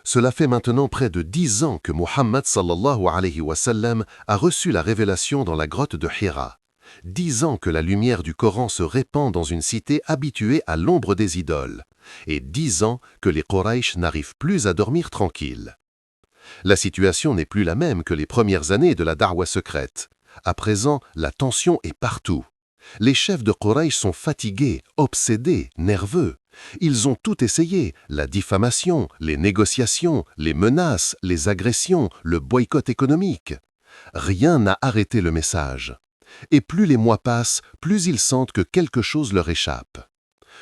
Cela fait maintenant près de 10 ans que Muhammad sallallahu alayhi wa sallam a reçu la révélation dans la grotte de Hira. 10 ans que la lumière du Coran se répand dans une cité habituée à l'ombre des idoles. Et 10 ans que les Quraysh n'arrivent plus à dormir tranquilles. La situation n'est plus la même que les premières années de la Da'wa secrète. À présent, la tension est partout. Les chefs de Quraysh sont fatigués, obsédés, nerveux. Ils ont tout essayé, la diffamation, les négociations, les menaces, les agressions, le boycott économique. Rien n'a arrêté le message. Et plus les mois passent, plus ils sentent que quelque chose leur échappe.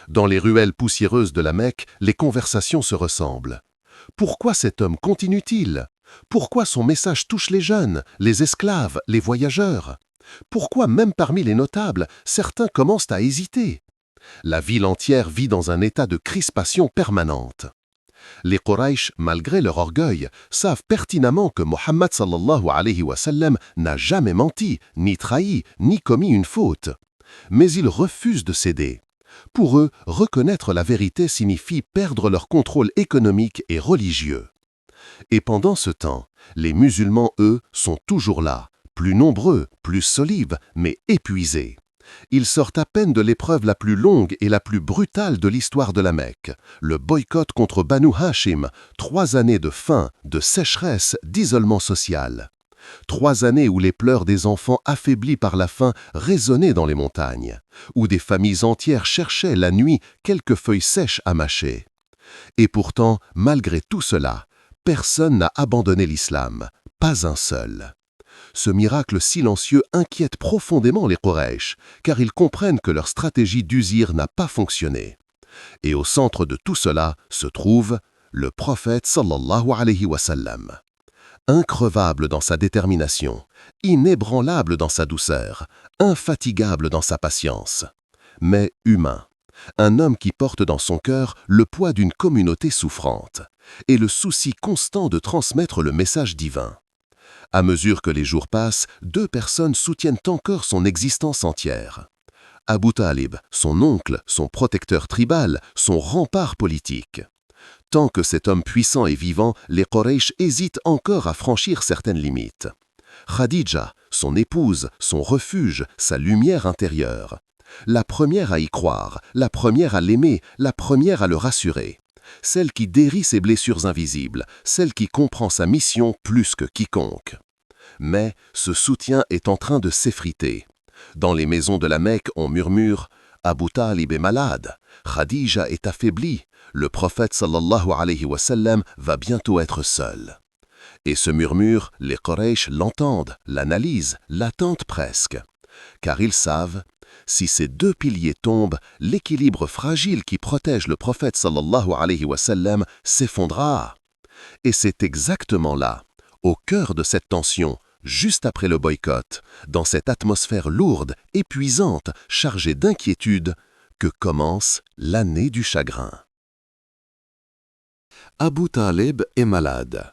Dans les ruelles poussiéreuses de la Mecque, les conversations se ressemblent. Pourquoi cet homme continue-t-il? Pourquoi son message touche les jeunes, les esclaves, les voyageurs? Pourquoi même parmi les notables, certains commencent à hésiter? La ville entière vit dans un état de crispation permanente. Les Quraysh, malgré leur orgueil, savent pertinemment que Muhammad sallallahu alayhi wa sallam n'a jamais menti, ni trahi, ni commis une faute. Mais ils refusent de céder. Pour eux, reconnaître la vérité signifie perdre leur contrôle économique et religieux. Et pendant ce temps, les musulmans, eux, sont toujours là, plus nombreux, plus solides, mais épuisés. Ils sortent à peine de l'épreuve la plus longue et la plus brutale de l'histoire de la Mecque, le boycott contre Banu Hashim, 3 années de faim, de sécheresse, d'isolement social. 3 années où les pleurs des enfants affaiblis par la faim résonnaient dans les montagnes, où des familles entières cherchaient la nuit quelques feuilles sèches à mâcher. Et pourtant, malgré tout cela, personne n'a abandonné l'islam, pas un seul. Ce miracle silencieux inquiète profondément les Quraysh, car ils comprennent que leur stratégie d'usure n'a pas fonctionné. Et au centre de tout cela se trouve le prophète sallallahu alayhi wa sallam. Increvable dans sa détermination, inébranlable dans sa douceur, infatigable dans sa patience, mais humain. Un homme qui porte dans son cœur le poids d'une communauté souffrante et le souci constant de transmettre le message divin. À mesure que les jours passent, 2 personnes soutiennent encore son existence entière. Abu Talib, son oncle, son protecteur tribal, son rempart politique. Tant que cet homme puissant est vivant, les Quraysh hésitent encore à franchir certaines limites. Khadija, son épouse, son refuge, sa lumière intérieure. La première à y croire, la première à l'aimer, la première à le rassurer. Celle qui guérit ses blessures invisibles, celle qui comprend sa mission plus que quiconque. Mais ce soutien est en train de s'effriter. Dans les maisons de la Mecque, on murmure « Abu Talib est malade, Khadija est affaiblie, le prophète sallallahu alayhi wa sallam va bientôt être seul. » Et ce murmure, les Quraysh l'entendent, l'analysent, l'attendent presque. Car ils savent, si ces 2 piliers tombent, l'équilibre fragile qui protège le prophète sallallahu alayhi wa sallam s'effondrera. Et c'est exactement là, au cœur de cette tension, juste après le boycott, dans cette atmosphère lourde, épuisante, chargée d'inquiétude, que commence l'année du chagrin. Abu Talib est malade.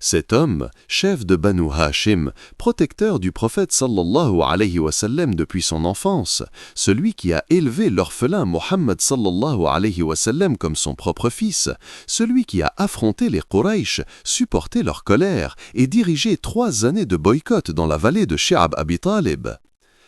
Cet homme, chef de Banu Hashim, protecteur du prophète sallallahu alayhi wa sallam depuis son enfance, celui qui a élevé l'orphelin Muhammad sallallahu alayhi wa sallam comme son propre fils, celui qui a affronté les Quraysh, supporté leur colère et dirigé 3 années de boycott dans la vallée de Shi'ab Abi Talib.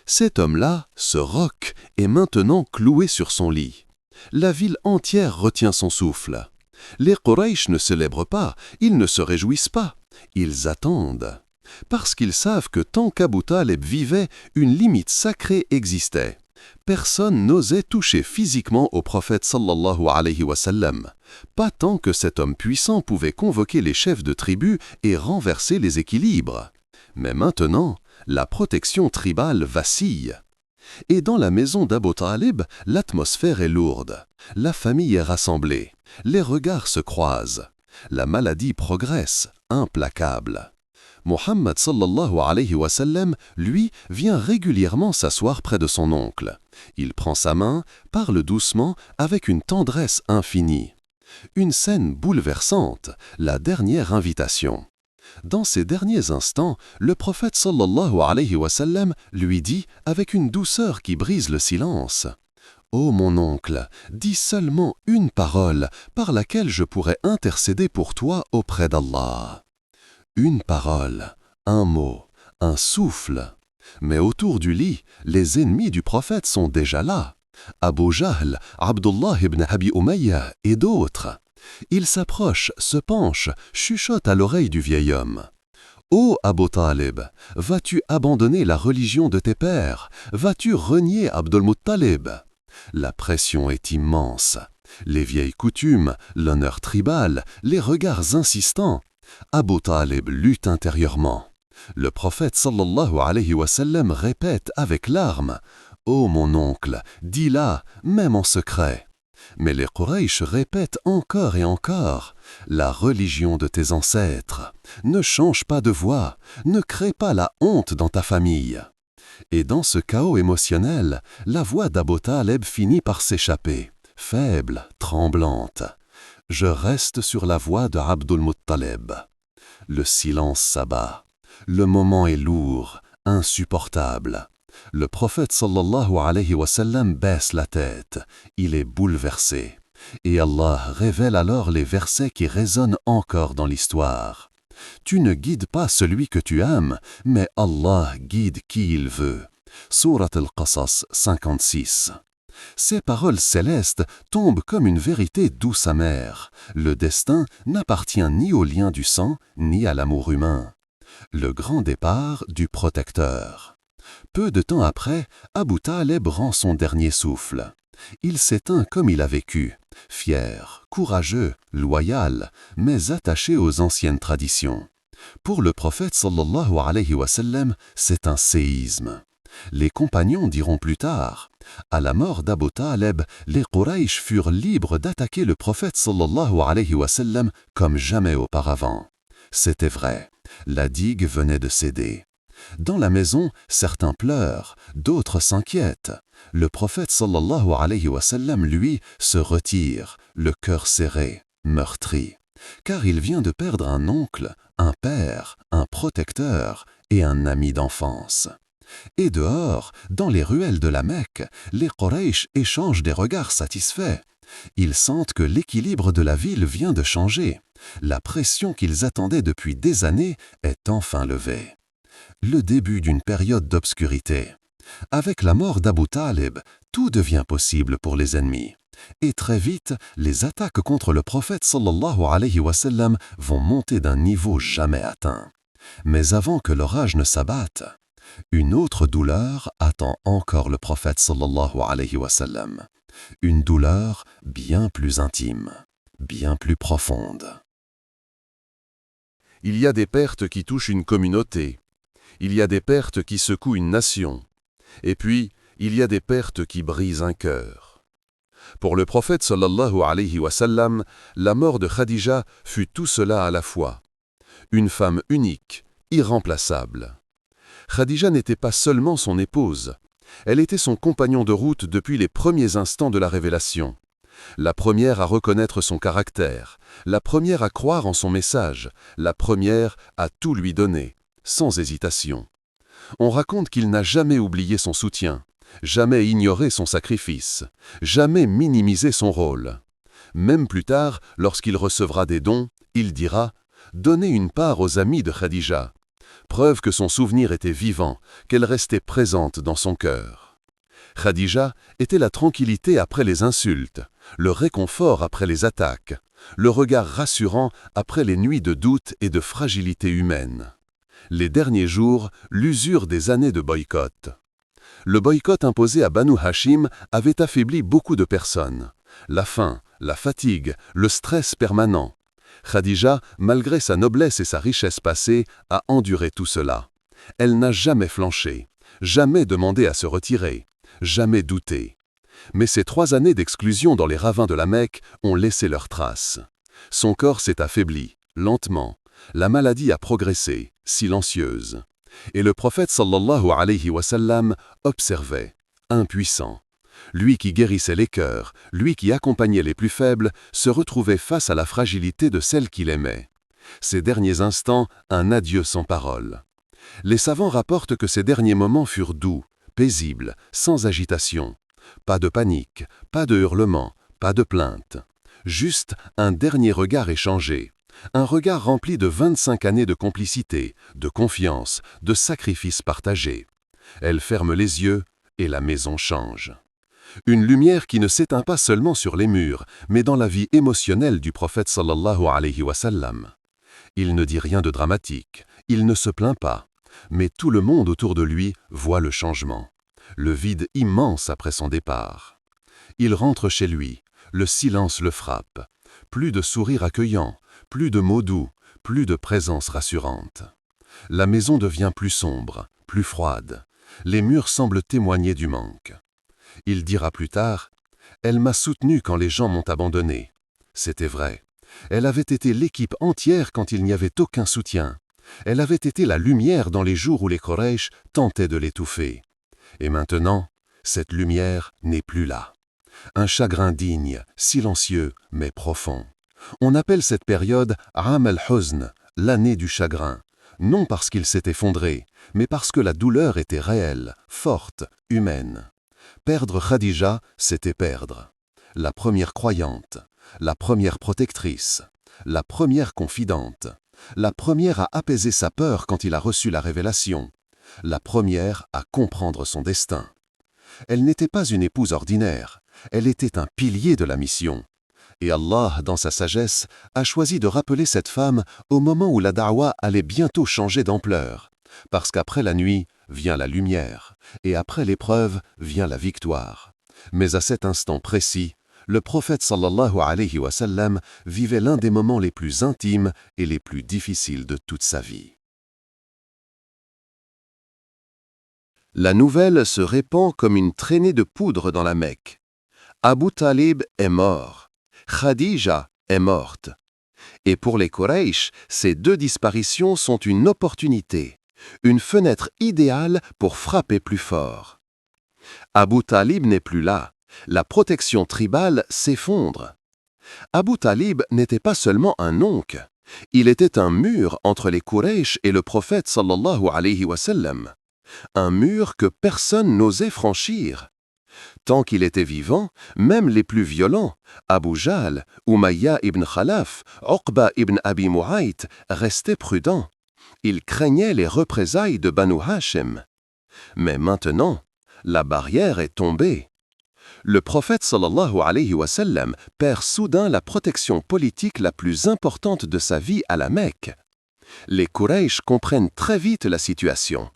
Cet homme-là, ce roc, est maintenant cloué sur son lit. La ville entière retient son souffle. Les Quraysh ne célèbrent pas, ils ne se réjouissent pas, ils attendent. Parce qu'ils savent que tant qu'Abu Talib vivait, une limite sacrée existait. Personne n'osait toucher physiquement au prophète sallallahu alayhi wa sallam. Pas tant que cet homme puissant pouvait convoquer les chefs de tribus et renverser les équilibres. Mais maintenant, la protection tribale vacille. Et dans la maison d'Abu Talib, l'atmosphère est lourde. La famille est rassemblée. Les regards se croisent. La maladie progresse, implacable. Muhammad sallallahu alayhi wa sallam, lui, vient régulièrement s'asseoir près de son oncle. Il prend sa main, parle doucement, avec une tendresse infinie. Une scène bouleversante, la dernière invitation. Dans ces derniers instants, le prophète sallallahu alayhi wa sallam lui dit avec une douceur qui brise le silence: Ô mon oncle, dis seulement une parole par laquelle je pourrais intercéder pour toi auprès d'Allah. Une parole, un mot, un souffle. Mais autour du lit, les ennemis du prophète sont déjà là. Abu Jahl, Abdullah ibn Abi Umayya et d'autres. Ils s'approchent, se penchent, chuchotent à l'oreille du vieil homme. Ô Abu Talib, vas-tu abandonner la religion de tes pères? Vas-tu renier Abdul Muttalib? La pression est immense. Les vieilles coutumes, l'honneur tribal, les regards insistants. Abu Talib lutte intérieurement. Le prophète sallallahu alayhi wa sallam répète avec larmes « Ô mon oncle, dis-la, même en secret ». Mais les Quraysh répètent encore et encore « La religion de tes ancêtres, ne change pas de voix, ne crée pas la honte dans ta famille ». Et dans ce chaos émotionnel, la voix d'Abu Talib finit par s'échapper, faible, tremblante. Je reste sur la voix de Abdul Muttalib. Le silence s'abat. Le moment est lourd, insupportable. Le prophète sallallahu alayhi wa sallam baisse la tête. Il est bouleversé. Et Allah révèle alors les versets qui résonnent encore dans l'histoire. Tu ne guides pas celui que tu aimes, mais Allah guide qui il veut. Surat al-Qasas 56. Ces paroles célestes tombent comme une vérité douce amère. Le destin n'appartient ni au lien du sang, ni à l'amour humain. Le grand départ du protecteur. Peu de temps après, Abu Talib rend son dernier souffle. Il s'éteint comme il a vécu, fier, courageux, loyal, mais attaché aux anciennes traditions. Pour le prophète sallallahu alayhi wa sallam, c'est un séisme. Les compagnons diront plus tard, à la mort d'Abu Talib, les Quraysh furent libres d'attaquer le prophète sallallahu alayhi wa sallam comme jamais auparavant. C'était vrai, la digue venait de céder. Dans la maison, certains pleurent, d'autres s'inquiètent. Le prophète sallallahu alayhi wa sallam, lui, se retire, le cœur serré, meurtri. Car il vient de perdre un oncle, un père, un protecteur et un ami d'enfance. Et dehors, dans les ruelles de la Mecque, les Quraysh échangent des regards satisfaits. Ils sentent que l'équilibre de la ville vient de changer. La pression qu'ils attendaient depuis des années est enfin levée. Le début d'une période d'obscurité. Avec la mort d'Abu Talib, tout devient possible pour les ennemis. Et très vite, les attaques contre le prophète sallallahu alayhi wa sallam vont monter d'un niveau jamais atteint. Mais avant que l'orage ne s'abatte, une autre douleur attend encore le prophète sallallahu alayhi wa sallam. Une douleur bien plus intime, bien plus profonde. Il y a des pertes qui touchent une communauté. Il y a des pertes qui secouent une nation. Et puis, il y a des pertes qui brisent un cœur. Pour le prophète sallallahu alayhi wa sallam, la mort de Khadija fut tout cela à la fois. Une femme unique, irremplaçable. Khadija n'était pas seulement son épouse, elle était son compagnon de route depuis les premiers instants de la révélation. La première à reconnaître son caractère, la première à croire en son message, la première à tout lui donner, sans hésitation. On raconte qu'il n'a jamais oublié son soutien, jamais ignoré son sacrifice, jamais minimisé son rôle. Même plus tard, lorsqu'il recevra des dons, il dira « Donnez une part aux amis de Khadija », preuve que son souvenir était vivant, qu'elle restait présente dans son cœur. Khadija était la tranquillité après les insultes, le réconfort après les attaques, le regard rassurant après les nuits de doute et de fragilité humaine. Les derniers jours, l'usure des années de boycott. Le boycott imposé à Banu Hashim avait affaibli beaucoup de personnes. La faim, la fatigue, le stress permanent. Khadija, malgré sa noblesse et sa richesse passée, a enduré tout cela. Elle n'a jamais flanché, jamais demandé à se retirer, jamais douté. Mais ces 3 années d'exclusion dans les ravins de la Mecque ont laissé leurs traces. Son corps s'est affaibli, lentement. La maladie a progressé, silencieuse. Et le prophète sallallahu alayhi wa sallam observait, impuissant. Lui qui guérissait les cœurs, lui qui accompagnait les plus faibles, se retrouvait face à la fragilité de celle qu'il aimait. Ces derniers instants, un adieu sans parole. Les savants rapportent que ces derniers moments furent doux, paisibles, sans agitation. Pas de panique, pas de hurlements, pas de plainte. Juste un dernier regard échangé. Un regard rempli de 25 années de complicité, de confiance, de sacrifices partagés. Elle ferme les yeux et la maison change. Une lumière qui ne s'éteint pas seulement sur les murs, mais dans la vie émotionnelle du prophète sallallahu alayhi wa sallam. Il ne dit rien de dramatique, il ne se plaint pas, mais tout le monde autour de lui voit le changement, le vide immense après son départ. Il rentre chez lui, le silence le frappe, plus de sourires accueillants, plus de mots doux, plus de présence rassurante. La maison devient plus sombre, plus froide, les murs semblent témoigner du manque. Il dira plus tard « Elle m'a soutenu quand les gens m'ont abandonné ». C'était vrai. Elle avait été l'équipe entière quand il n'y avait aucun soutien. Elle avait été la lumière dans les jours où les Quraysh tentaient de l'étouffer. Et maintenant, cette lumière n'est plus là. Un chagrin digne, silencieux, mais profond. On appelle cette période Am al-Huzn, l'année du chagrin, non parce qu'il s'est effondré, mais parce que la douleur était réelle, forte, humaine. Perdre Khadija, c'était perdre. La première croyante, la première protectrice, la première confidente, la première à apaiser sa peur quand il a reçu la révélation, la première à comprendre son destin. Elle n'était pas une épouse ordinaire, elle était un pilier de la mission. Et Allah, dans sa sagesse, a choisi de rappeler cette femme au moment où la da'wa allait bientôt changer d'ampleur, parce qu'après la nuit vient la lumière, et après l'épreuve vient la victoire. Mais à cet instant précis, le prophète sallallahu alayhi wa sallam vivait l'un des moments les plus intimes et les plus difficiles de toute sa vie. La nouvelle se répand comme une traînée de poudre dans la Mecque. Abu Talib est mort. Khadija est morte. Et pour les Quraysh, ces deux disparitions sont une opportunité, une fenêtre idéale pour frapper plus fort. Abu Talib n'est plus là. La protection tribale s'effondre. Abu Talib n'était pas seulement un oncle, il était un mur entre les Quraysh et le prophète sallallahu alayhi wa sallam. Un mur que personne n'osait franchir. Tant qu'il était vivant, même les plus violents, Abu Jahl, Umayya ibn Khalaf, Uqba ibn Abi Mu'ayt, restaient prudents. Ils craignaient les représailles de Banu Hashim. Mais maintenant, la barrière est tombée. Le prophète sallallahu alayhi wa sallam perd soudain la protection politique la plus importante de sa vie à la Mecque. Les Quraysh comprennent très vite la situation,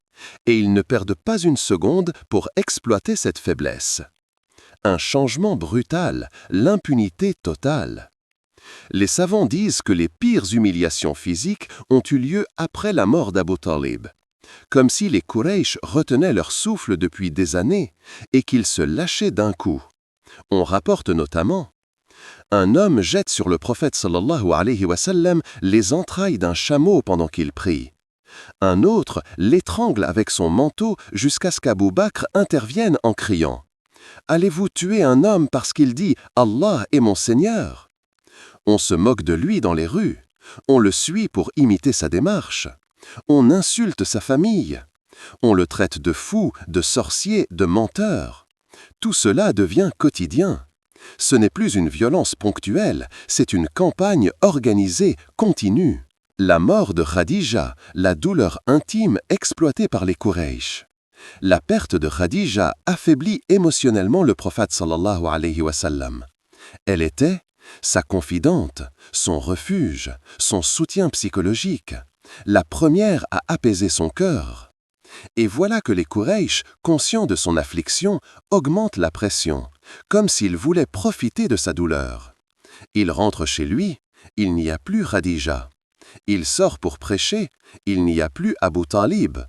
et ils ne perdent pas une seconde pour exploiter cette faiblesse. Un changement brutal, l'impunité totale. Les savants disent que les pires humiliations physiques ont eu lieu après la mort d'Abu Talib, comme si les Quraysh retenaient leur souffle depuis des années et qu'ils se lâchaient d'un coup. On rapporte notamment un homme jette sur le prophète sallallahu alayhi wa sallam les entrailles d'un chameau pendant qu'il prie. Un autre l'étrangle avec son manteau jusqu'à ce qu'Abou Bakr intervienne en criant « Allez-vous tuer un homme parce qu'il dit « Allah est mon Seigneur » ?» On se moque de lui dans les rues, on le suit pour imiter sa démarche, on insulte sa famille, on le traite de fou, de sorcier, de menteur. Tout cela devient quotidien. Ce n'est plus une violence ponctuelle, c'est une campagne organisée, continue. La mort de Khadija, la douleur intime exploitée par les Quraysh. La perte de Khadija affaiblit émotionnellement le prophète sallallahu alayhi wa sallam. Elle était sa confidente, son refuge, son soutien psychologique, la première à apaiser son cœur. Et voilà que les Quraysh, conscients de son affliction, augmentent la pression, comme s'ils voulaient profiter de sa douleur. Il rentre chez lui, il n'y a plus Khadija. Il sort pour prêcher, il n'y a plus Abu Talib.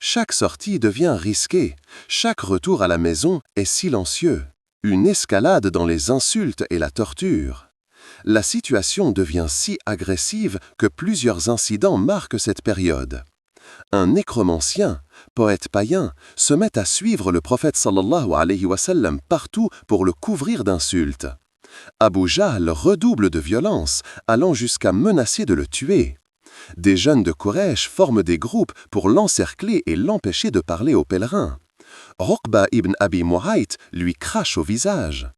Chaque sortie devient risquée, chaque retour à la maison est silencieux. Une escalade dans les insultes et la torture. La situation devient si agressive que plusieurs incidents marquent cette période. Un nécromancien, poète païen, se met à suivre le prophète sallallahu alayhi wa sallam partout pour le couvrir d'insultes. Abu Jahl redouble de violence, allant jusqu'à menacer de le tuer. Des jeunes de Quraysh forment des groupes pour l'encercler et l'empêcher de parler aux pèlerins. Uqba ibn Abi Mu'ayt lui crache au visage.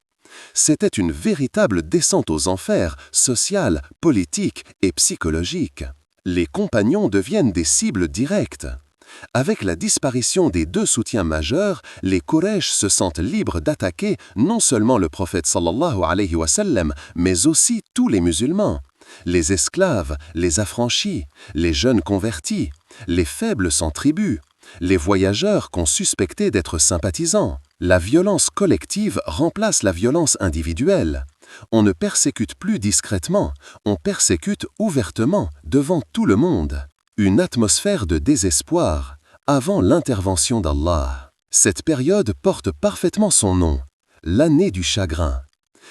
C'était une véritable descente aux enfers, sociale, politique et psychologique. Les compagnons deviennent des cibles directes. Avec la disparition des deux soutiens majeurs, les Quraysh se sentent libres d'attaquer non seulement le prophète sallallahu alayhi wa sallam, mais aussi tous les musulmans. Les esclaves, les affranchis, les jeunes convertis, les faibles sans tribu, les voyageurs qu'on suspectait d'être sympathisants. La violence collective remplace la violence individuelle. On ne persécute plus discrètement, on persécute ouvertement devant tout le monde. Une atmosphère de désespoir avant l'intervention d'Allah. Cette période porte parfaitement son nom, l'année du chagrin.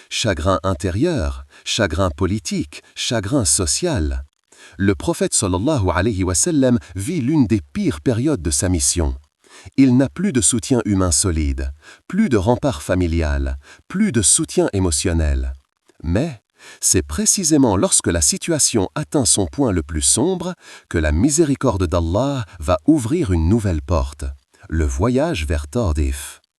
Chagrin intérieur, chagrin politique, chagrin social. Le prophète sallallahu alayhi wa sallam vit l'une des pires périodes de sa mission. Il n'a plus de soutien humain solide, plus de rempart familial, plus de soutien émotionnel. Mais c'est précisément lorsque la situation atteint son point le plus sombre que la miséricorde d'Allah va ouvrir une nouvelle porte, le voyage vers Tardif.